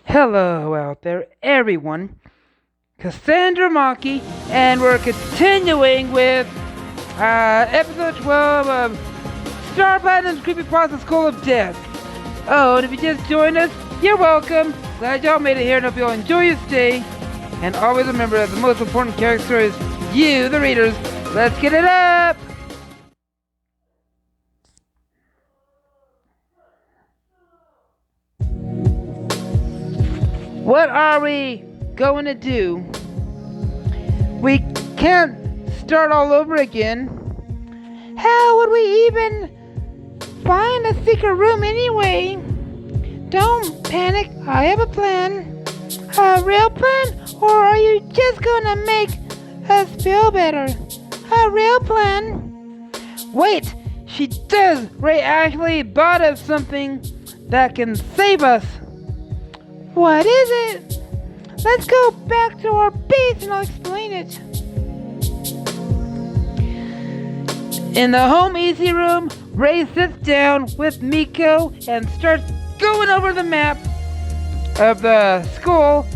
Hello out there, everyone. Cassandra Maki, and we're continuing with episode 12 of Star Platinum's Creepypasta School of Death. Oh, and if you just joined us, you're welcome. Glad y'all made it here, and hope you'll enjoy your stay. And always remember that the most important character is you, the readers. Let's get it up! What are we going to do? We can't start all over again. How would we even find a secret room anyway? Don't panic, I have a plan. A real plan? Or are you just gonna make us feel better? A real plan? Wait, she does! Ray actually thought of something that can save us. What is it? Let's go back to our base and I'll explain it. In the home easy room, Ray sits down with Miko and starts going over the map of the school.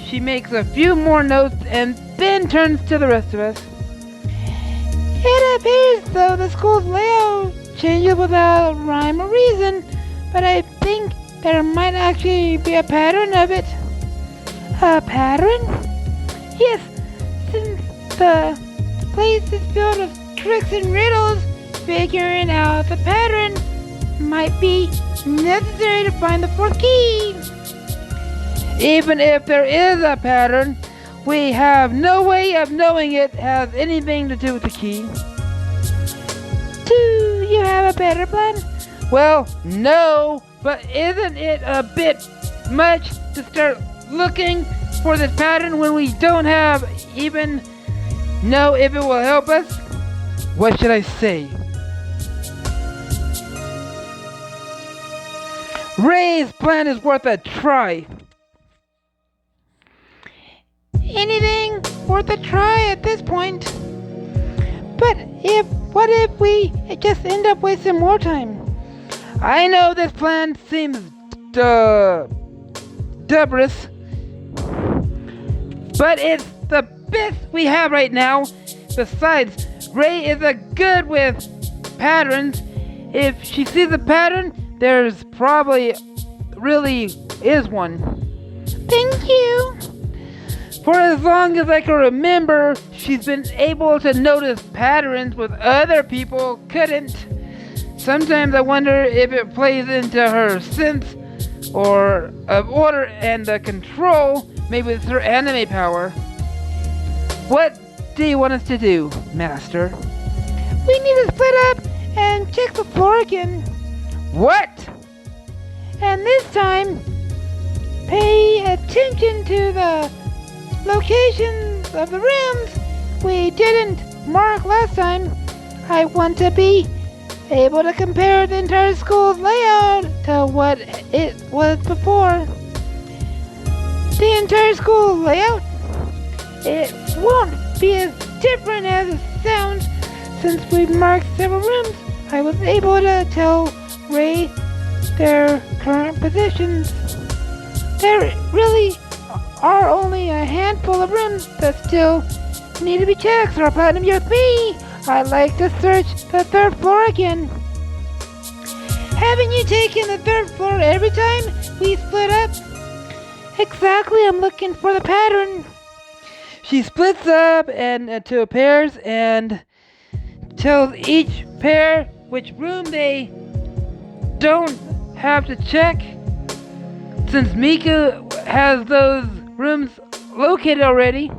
She makes a few more notes and then turns to the rest of us. It appears though the school's layout changes without rhyme or reason, but I think there might actually be a pattern of it. A pattern? Yes, since the place is filled with tricks and riddles, figuring out the pattern might be necessary to find the fourth key. Even if there is a pattern, we have no way of knowing it has anything to do with the key. Do you have a better plan? Well, no, but isn't it a bit much to start looking for this pattern when we don't have even know if it will help us? What should I say? Ray's plan is worth a try. Anything worth a try at this point. But what if we just end up wasting more time? I know this plan seems dubious, but it's the best we have right now. Besides, Ray is good with patterns. If she sees a pattern, there's probably really is one. Thank you. For as long as I can remember, she's been able to notice patterns with other people couldn't. Sometimes I wonder if it plays into her sense or of order and the control, maybe it's her anime power. What do you want us to do, Master? We need to split up and check the floor again. What? And this time, pay attention to the locations of the rooms we didn't mark last time. I want to be able to compare the entire school's layout to what it was before. The entire school layout? It won't be as different as it sounds. Since we've marked several rooms, I was able to tell Ray their current positions. There really are only a handful of rooms that still need to be checked, so Platinum, you're with me. I'd like to search the third floor again. Haven't you taken the third floor every time we split up? Exactly, I'm looking for the pattern. She splits up into pairs and tells each pair which room they don't have to check. Since Mika has those rooms located already.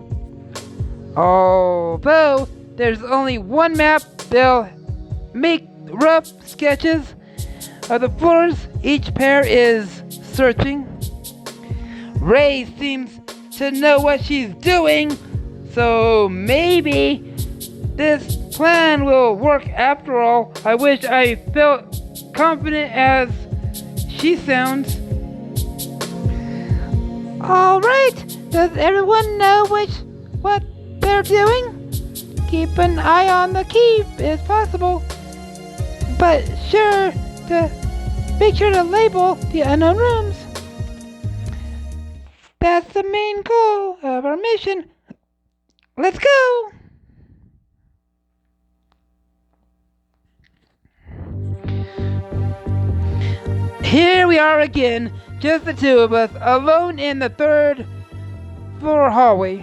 Although there's only one map, they'll make rough sketches of the floors each pair is searching. Ray seems to know what she's doing, so maybe this plan will work after all. I wish I felt confident as she sounds. Alright, does everyone know what they're doing? Keep an eye on the key if possible, but make sure to label the unknown rooms. That's the main goal of our mission. Let's go! Here we are again, just the two of us, alone in the third floor hallway.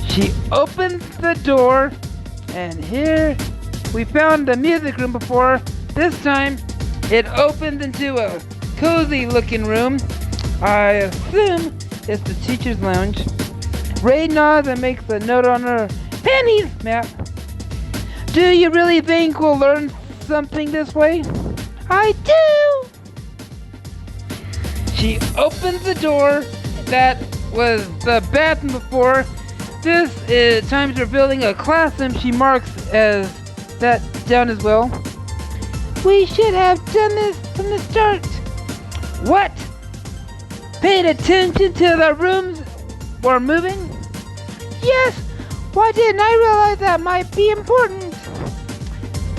She opens the door, and here we found the music room before. This time, it opens into a cozy looking room. I assume it's the teacher's lounge. Ray nods and makes a note on her pennies map. Do you really think we'll learn something this way? I do! She opens the door. That was the bathroom before. This is times we're building a classroom. She marks as that down as well. We should have done this from the start. What? Paid attention to the rooms we're moving? Yes! Why didn't I realize that might be important?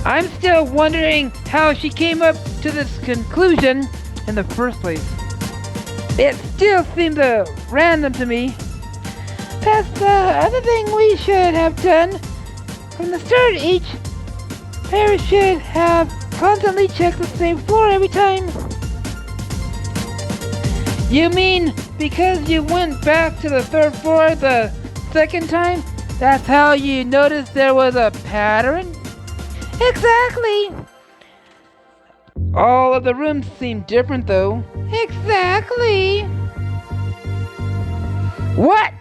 I'm still wondering how she came up to this conclusion in the first place. It still seemed random to me. That's the other thing we should have done. From the start, each pair should have constantly checked the same floor every time. You mean because you went back to the third floor the second time? That's how you noticed there was a pattern? Exactly! All of the rooms seem different though. Exactly! What?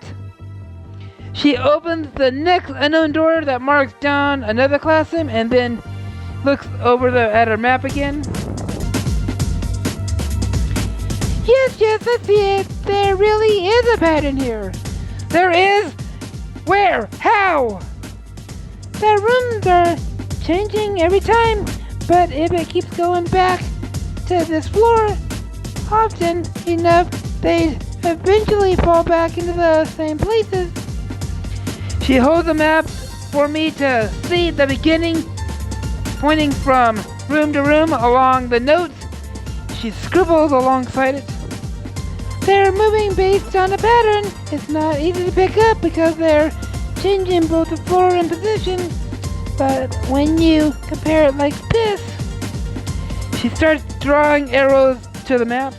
She opens the next unknown door that marks down another classroom and then looks over at her map again. Yes, I see it. There really is a pattern here. There is? Where? How? The rooms are changing every time, but if it keeps going back to this floor often enough, they'd eventually fall back into the same places. She holds a map for me to see the beginning, pointing from room to room along the notes. She scribbles alongside it. They're moving based on a pattern. It's not easy to pick up because they're changing both the floor and position. But when you compare it like this, she starts drawing arrows to the map.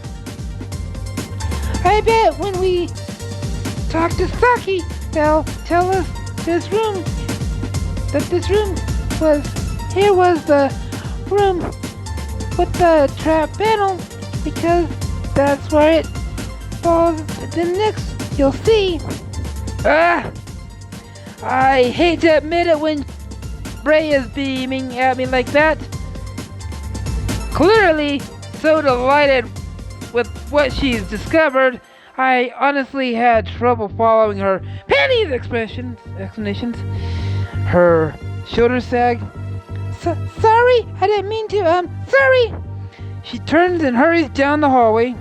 I bet when we talk to Saki, they'll tell us this room was the room with the trap panel, because that's where it falls. Then next, you'll see. I hate to admit it when Ray is beaming at me like that. Clearly so delighted with what she's discovered, I honestly had trouble following her Penny's explanations. Her shoulders sag. Sorry, I didn't mean to, sorry! She turns and hurries down the hallway.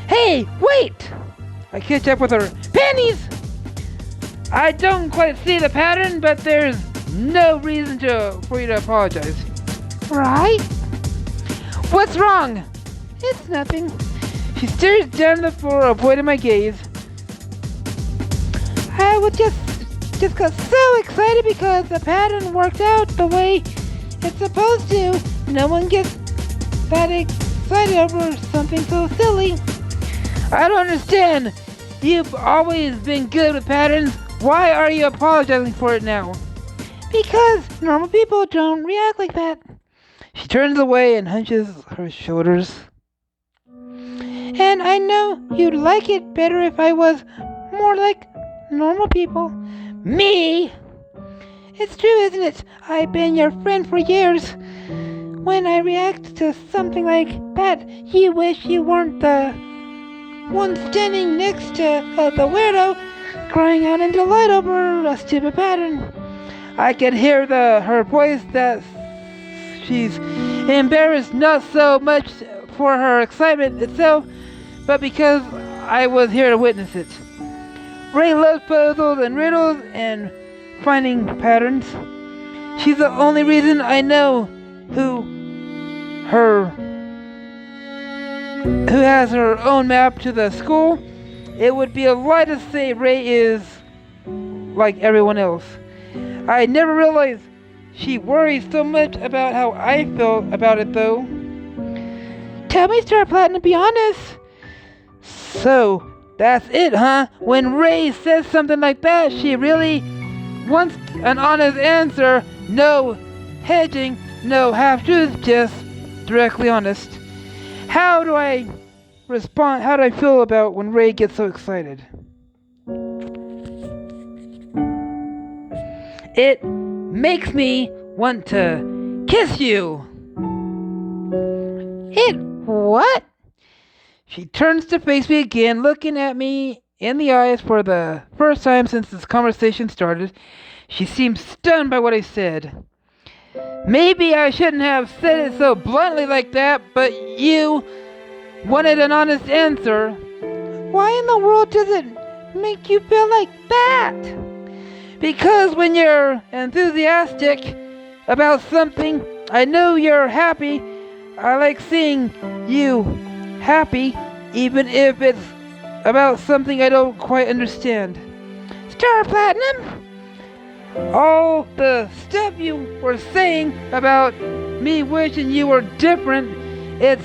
Hey, wait! I catch up with her. Pennies! I don't quite see the pattern, but there's no reason for you to apologize. Right? What's wrong? It's nothing. She stares down the floor, avoiding my gaze. I was just got so excited because the pattern worked out the way it's supposed to. No one gets that excited over something so silly. I don't understand. You've always been good with patterns. Why are you apologizing for it now? Because normal people don't react like that. She turns away and hunches her shoulders. And I know you'd like it better if I was more like normal people. Me? It's true, isn't it? I've been your friend for years. When I react to something like that, you wish you weren't the one standing next to the weirdo crying out in delight over a stupid pattern. I can hear her voice that she's embarrassed, not so much for her excitement itself, but because I was here to witness it. Ray loves puzzles and riddles and finding patterns. She's the only reason I know who her who has her own map to the school, it would be a lie to say Ray is like everyone else. I never realized she worries so much about how I feel about it, though. Tell me, Star Platinum, be honest. So, that's it, huh? When Ray says something like that, she really wants an honest answer. No hedging, no half-truths, just directly honest. How do I respond? How do I feel about when Ray gets so excited? It makes me want to kiss you. It what? She turns to face me again, looking at me in the eyes for the first time since this conversation started. She seems stunned by what I said. Maybe I shouldn't have said it so bluntly like that, but you wanted an honest answer. Why in the world does it make you feel like that? Because when you're enthusiastic about something, I know you're happy. I like seeing you happy, even if it's about something I don't quite understand. Star Platinum, all the stuff you were saying about me wishing you were different, it's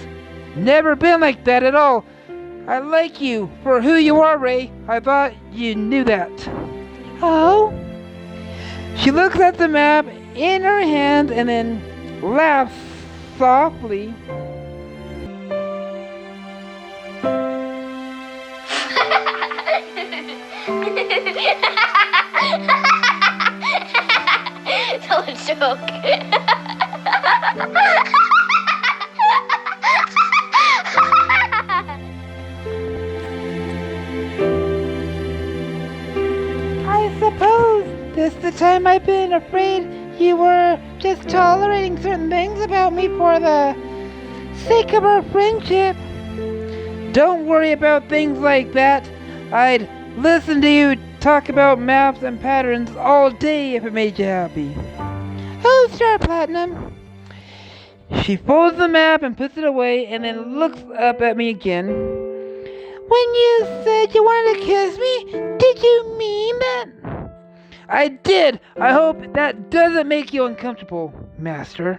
never been like that at all. I like you for who you are, Ray. I thought you knew that. Oh? She looks at the map in her hand and then laughs softly. Tell a joke. I suppose this is the time I've been afraid you were just tolerating certain things about me for the sake of our friendship. Don't worry about things like that. I'd listen to you talk about maps and patterns all day if it made you happy. Oh, Star Platinum. She folds the map and puts it away and then looks up at me again. When you said you wanted to kiss me, did you mean that? I did. I hope that doesn't make you uncomfortable, Master.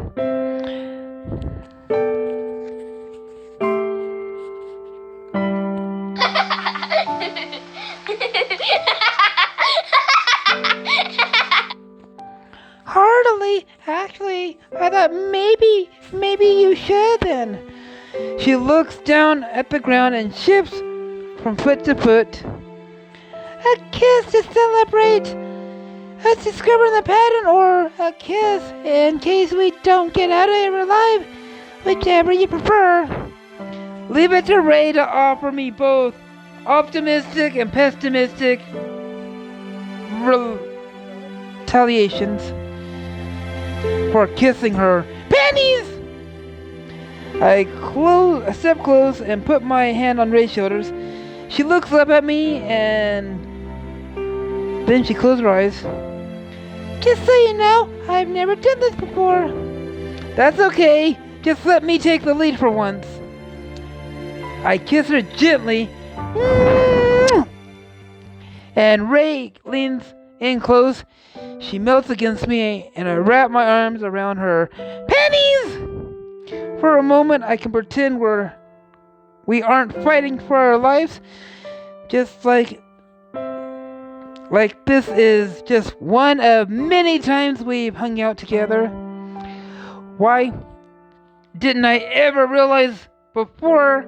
Heartily, actually, I thought maybe you should then. She looks down at the ground and shifts from foot to foot. A kiss to celebrate us discovering the pattern, or a kiss in case we don't get out of here alive, whichever you prefer. Leave it to Ray to offer me both optimistic and pessimistic retaliations for kissing her. Pennies! I step close and put my hand on Ray's shoulders. She looks up at me and then she closed her eyes. Just so you know, I've never done this before. That's okay. Just let me take the lead for once. I kiss her gently. And Ray leans in close. She melts against me and I wrap my arms around her. Pennies! For a moment I can pretend we aren't fighting for our lives. Just like this is just one of many times we've hung out together. Why didn't I ever realize before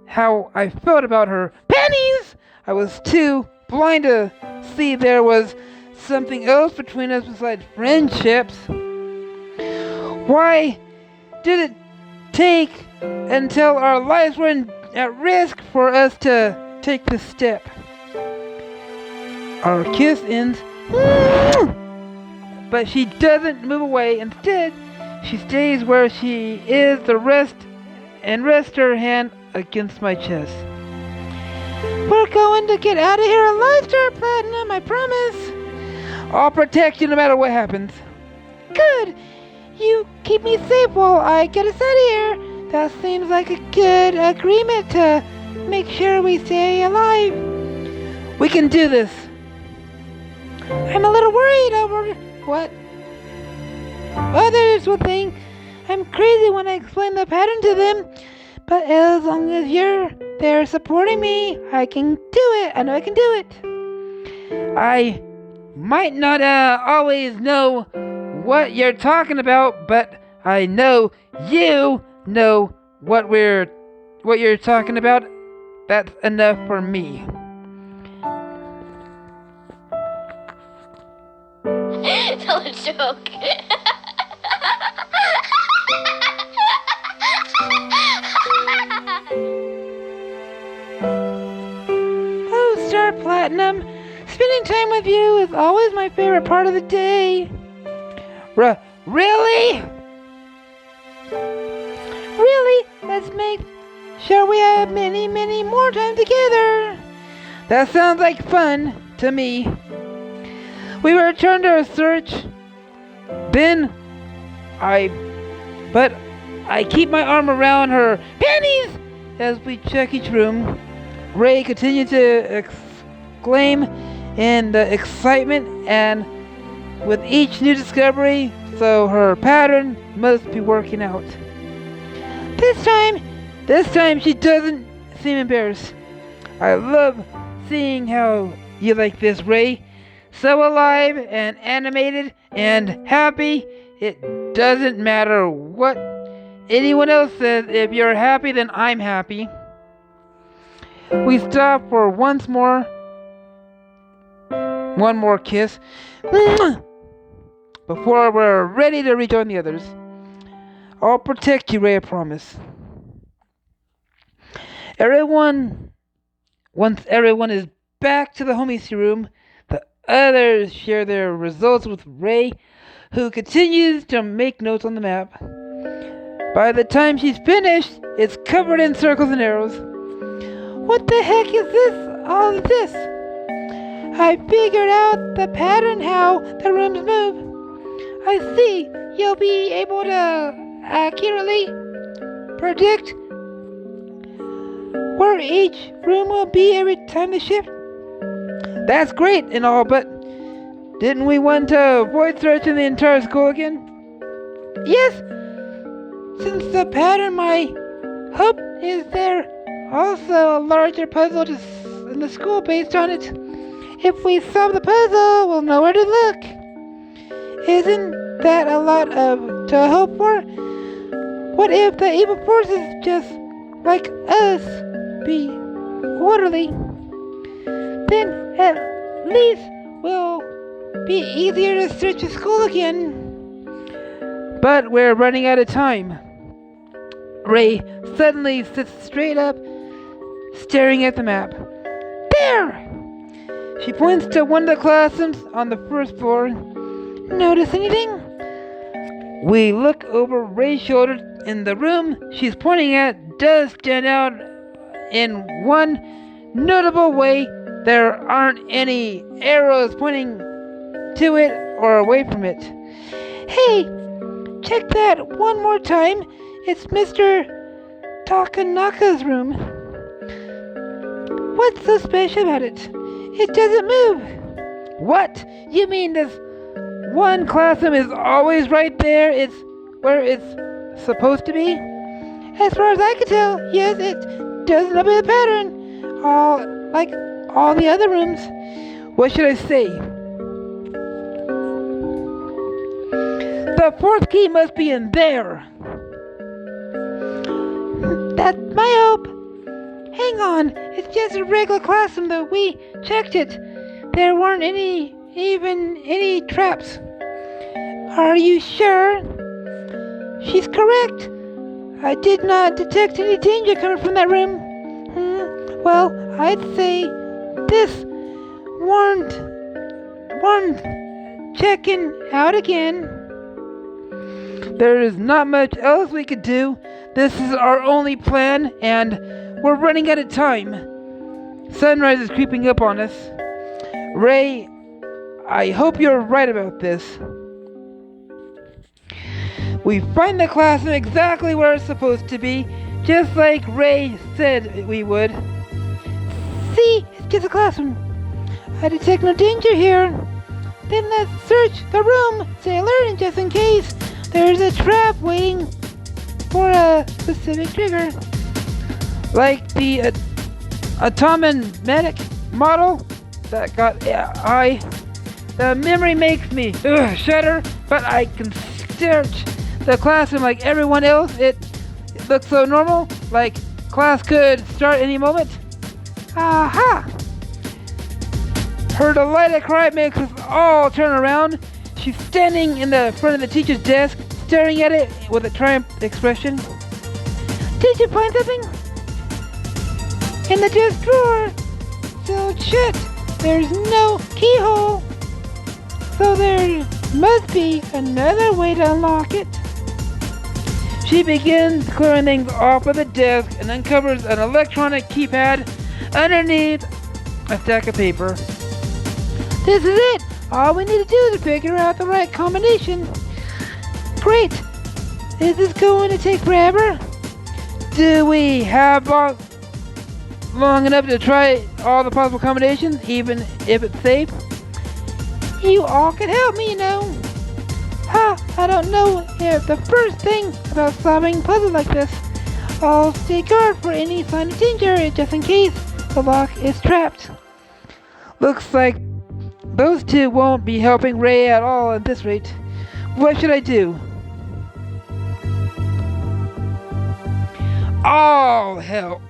how I felt about her? Pennies! I was too blind to see there was something else between us besides friendships. Why did it take until our lives were at risk for us to take this step? Our kiss ends, but she doesn't move away. Instead, she stays where she is and rests her hand against my chest. We're going to get out of here alive, Star Platinum, I promise. I'll protect you no matter what happens. Good. You keep me safe while I get us out of here. That seems like a good agreement to make sure we stay alive. We can do this. I'm a little worried over what others will think. I'm crazy when I explain the pattern to them. But as long as you're there supporting me, I can do it. I know I can do it. I might not always know what you're talking about, but I know you know what you're talking about. That's enough for me. Tell a joke. Oh, Star Platinum, spending time with you is always my favorite part of the day. Really? Really? Let's make sure we have many, many more time together. That sounds like fun to me. We returned to our search. But I keep my arm around her panties as we check each room. Ray continued to exclaim in the excitement and with each new discovery, so her pattern must be working out. This time she doesn't seem embarrassed. I love seeing how you like this, Ray. So alive and animated and happy. It doesn't matter what anyone else says. If you're happy, then I'm happy. We stop for one more kiss before we're ready to rejoin the others. I'll protect you, Ray, I promise. Once everyone is back to the homie room, the others share their results with Ray, who continues to make notes on the map. By the time she's finished, it's covered in circles and arrows. What the heck is this? All of this? I figured out the pattern how the rooms move. I see. You'll be able to accurately predict where each room will be every time they shift. That's great and all, but didn't we want to avoid searching the entire school again? Yes. Since the pattern, my hope is there also a larger puzzle in the school based on it. If we solve the puzzle, we'll know where to look. Isn't that a lot to hope for? What if the evil forces, just like us, be orderly? Then at least we'll be easier to search the school again. But we're running out of time. Ray suddenly sits straight up, staring at the map. There! She points to one of the classrooms on the first floor. Notice anything? We look over Ray's shoulder, and the room she's pointing at does stand out in one notable way. There aren't any arrows pointing to it or away from it. Hey, check that one more time. It's Mr. Takanaka's room. What's so special about it? It doesn't move. What? You mean this one classroom is always right there? It's where it's supposed to be? As far as I can tell, yes, it doesn't obey the pattern. Like all the other rooms. What should I say? The fourth key must be in there. That's my hope. Hang on, it's just a regular classroom though. We checked it. There weren't any traps. Are you sure? She's correct. I did not detect any danger coming from that room. Well, I'd say this warned checking out again. There is not much else we could do. This is our only plan, and we're running out of time. Sunrise is creeping up on us. Ray, I hope you're right about this. We find the classroom exactly where it's supposed to be, just like Ray said we would. See, it's just a classroom. I detect no danger here. Then let's search the room, stay alert, just in case there's a trap waiting for a specific trigger. Like the Atomic model that got the memory makes me shudder, but I can search the classroom like everyone else. It looks so normal, like class could start any moment. Aha! Her delighted cry makes us all turn around. She's standing in the front of the teacher's desk, staring at it with a triumph expression. Did you find something? In the desk drawer. Sealed shut. There's no keyhole. So there must be another way to unlock it. She begins clearing things off of the desk and uncovers an electronic keypad underneath a stack of paper. This is it! All we need to do is figure out the right combination. Great! Is this going to take forever? Do we have long enough to try all the possible combinations, even if it's safe? You all can help me, you know. I don't know if the first thing about solving puzzles like this. I'll stay guard for any sign of danger, just in case the lock is trapped. Looks like those two won't be helping Ray at all at this rate. What should I do? I'll help.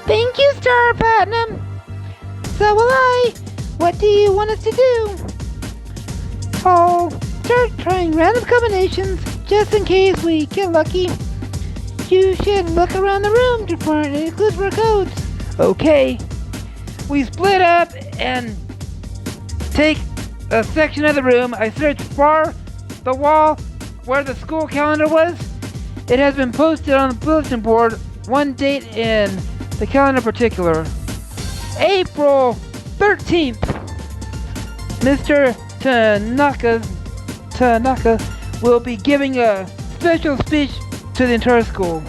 Thank you, Star Platinum. So will I. What do you want us to do? I'll start trying random combinations just in case we get lucky. You should look around the room to find any clues for codes. Okay. We split up and take a section of the room. I searched for the wall where the school calendar was. It has been posted on the bulletin board, one date in the calendar in particular. April 13th. Mr. Tanaka will be giving a special speech to the entire school.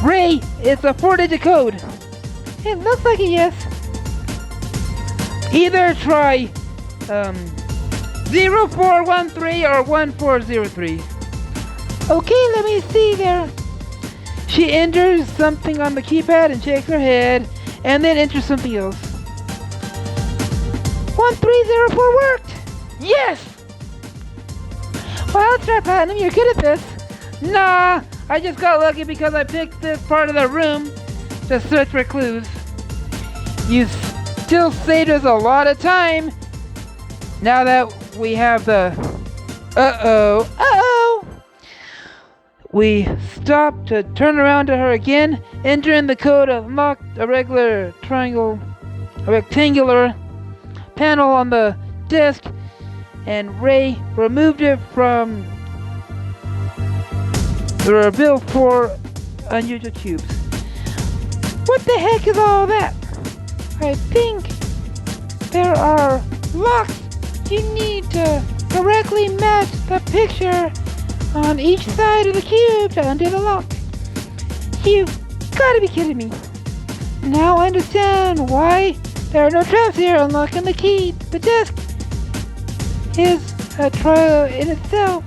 Ray, it's a 4-digit code. It looks like a yes. Either try 0413 or 1403. Okay, let me see there. She enters something on the keypad and shakes her head, and then enters something else. 1304 worked! Yes! Well, Star Platinum, you're good at this. Nah, I just got lucky because I picked this part of the room to search for clues. You still saved us a lot of time. Now that we have the... Uh-oh! We stop to turn around to her again, entering the code, unlocked a rectangular panel on the desk, and Ray removed it from the bill for unusual cubes. What the heck is all that? I think there are locks. You need to correctly match the picture on each side of the cube to undo the lock. You've gotta be kidding me. Now I understand why there are no traps here. Unlocking the key, the desk, is a trial in itself.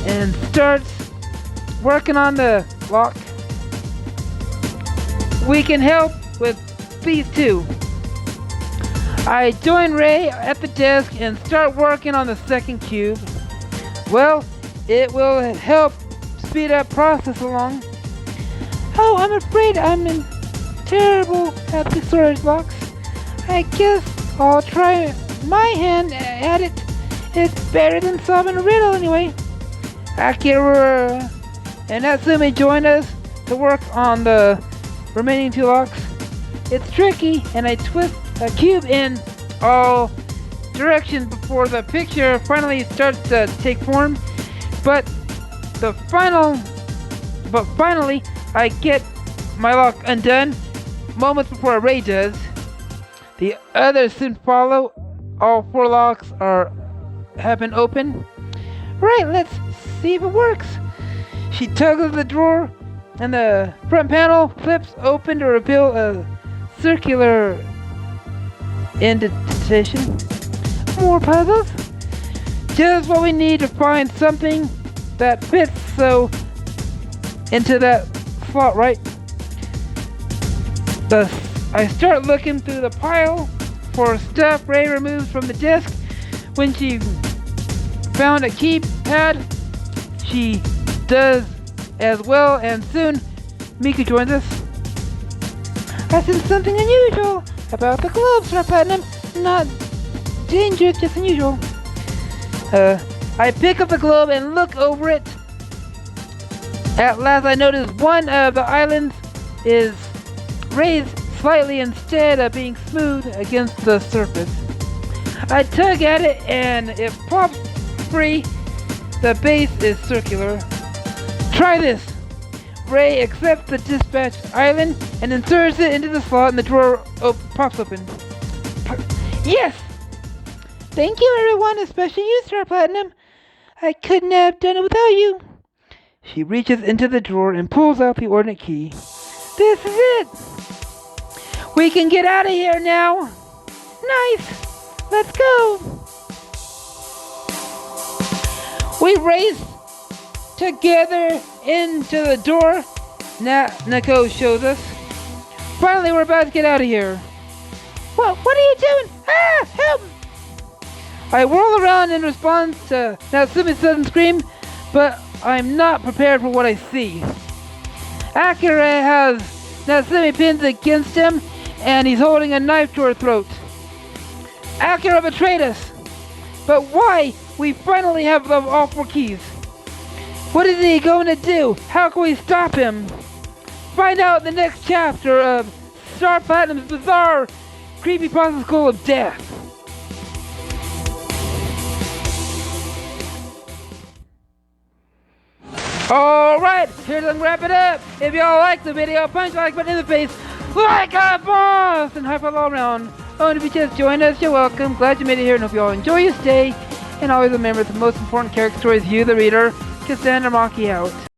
And starts working on the lock. We can help with these two. I join Ray at the desk and start working on the second cube. Well, it will help speed up process along. Oh, I'm afraid I'm terrible at the storage box. I guess I'll try my hand at it. It's better than solving a riddle anyway. Akira and Natsumi join us to work on the remaining two locks. It's tricky, and I twist a cube in all directions before the picture finally starts to take form. But finally, I get my lock undone moments before Ray does. The others soon follow, all 4 locks have been opened. Right, let's see if it works. She tugs at the drawer, and the front panel flips open to reveal a circular indentation. More puzzles. Just what we need to find something that fits so into that slot, right? Thus, I start looking through the pile for stuff Ray removes from the desk. When she found a keypad, she does as well, and soon Miku joins us. I sense something unusual about the globe, Star Platinum. Not dangerous, just unusual. I pick up the globe and look over it. At last I notice one of the islands is raised slightly instead of being smooth against the surface. I tug at it and it pops free. The base is circular. Try this. Ray accepts the dispatch island and inserts it into the slot, and the drawer pops open. Yes! Thank you, everyone, especially you, Star Platinum. I couldn't have done it without you. She reaches into the drawer and pulls out the ordnance key. This is it! We can get out of here now! Nice! Let's go! We race together into the door Nako shows us. Finally, we're about to get out of here. What are you doing? Ah! Help! I whirl around in response to Natsumi's sudden scream, but I'm not prepared for what I see. Akira has Natsumi pinned against him, and he's holding a knife to her throat. Akira betrayed us! But why? We finally have all 4 keys. What is he going to do? How can we stop him? Find out in the next chapter of Star Platinum's bizarre creepypasta School of Death. Alright, here's to wrap it up. If y'all like the video, punch the like button in the face like a boss and high five all around. Oh, and if you just joined us, you're welcome. Glad you made it here and hope you all enjoy your stay. And always remember, the most important character is you, the reader. Cassandra Maki out.